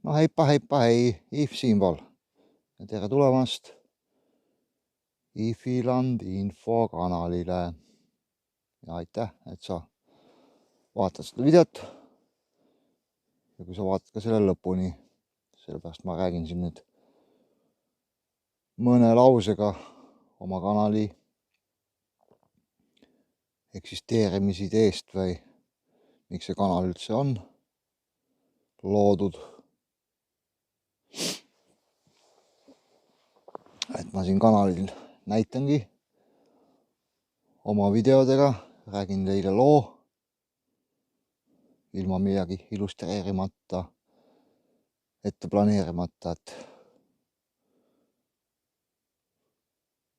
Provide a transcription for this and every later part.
No heippa hei, If siinpool ja tere tulemast Ifiland infokanalile ja aitäh, et sa vaatad seda videot ja kui sa vaatad ka selle lõpuni, sellepärast ma räägin siin nüüd mõne lausega oma kanali eksisteerimisideest või miks see kanal üldse on loodud. Et ma siin kanalil näitangi oma videodega, räägin teile loo ilma midagi illustreerimata, ette planeerimata, et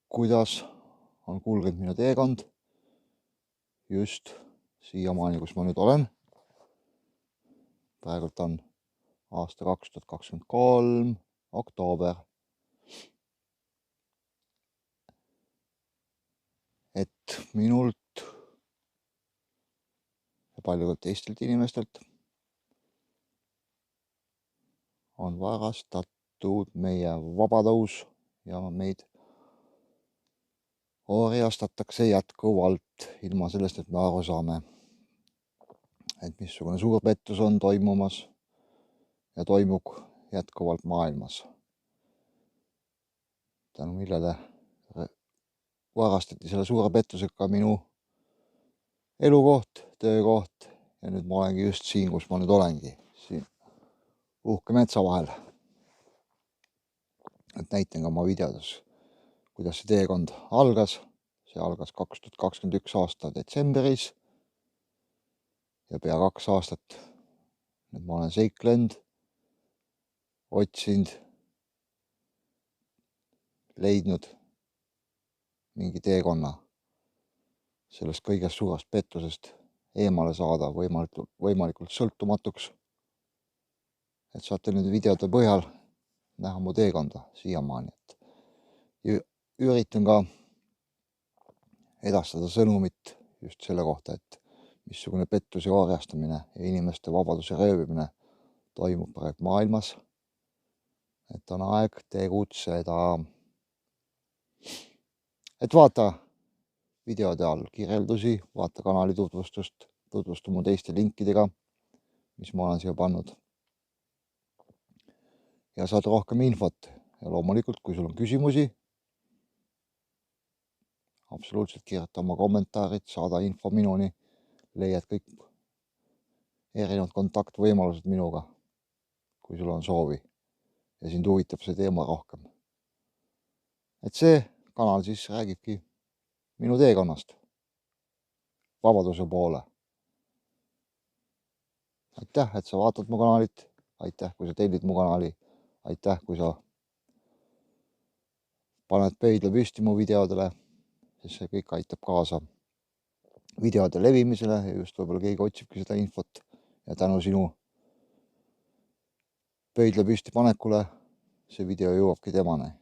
kuidas on kulgenud minu teekond just siiamaani, kus ma nüüd olen. Praegult on aasta 2023 oktoober. Et minult ja paljudelt teistelt inimestelt on varastatud meie vabadus ja meid orjastatakse jätkuvalt ilma sellest, et me aru saame, et missugune suur pettus on toimumas ja toimub jätkuvalt maailmas. Tänu millele varastati selle suure pettusega minu elukoht, töökoht ja nüüd ma olengi just siin, kus ma nüüd olengi, siin uhke metsa vahel. Et näitan ka oma videodes, kuidas see teekond algas. See algas 2021 aasta detsembris ja pea 2 aastat nüüd ma olen seiklenud, otsinud, leidnud mingi teekonna sellest kõigest suurest pettusest eemale saada, võimalikult sõltumatuks. Et saate nüüd videode põhjal näha mu teekonda siiamaani. Üritan ka edastada sõnumit just selle kohta, et missugune pettus ja orjastamine ja inimeste vabaduse röövimine toimub praegu maailmas. Et on aeg tegutseda. Et vaata videode all kirjeldusi, vaata kanali tutvustust, tutvustu mu teiste linkidega, mis ma olen siia pannud. Ja saad rohkem infot ja loomulikult, kui sul on küsimusi, absoluutselt kirjuta oma kommentaarid, saada info minuni, leiad kõik erinevad kontaktvõimalused minuga, kui sul on soovi ja sind huvitab see teema rohkem. Et see kanal siis räägibki minu teekonnast vabaduse poole. Aitäh, et sa vaatad mu kanalit, aitäh, kui sa tellid mu kanali, aitäh, kui sa paned pöidla püsti mu videodele, sest see kõik aitab kaasa videode levimisele ja just võib-olla keegi otsibki seda infot ja tänu sinu pöidla püsti panekule see video jõuabki temani.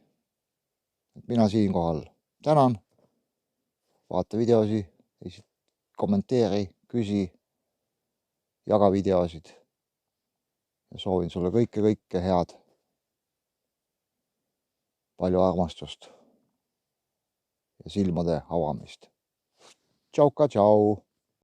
Et mina siinkohal tänan, vaata videosi, kommenteeri, küsi, jaga videosid ja soovin sulle kõike head. Palju armastust ja silmade avamist. Tšauka, tšau!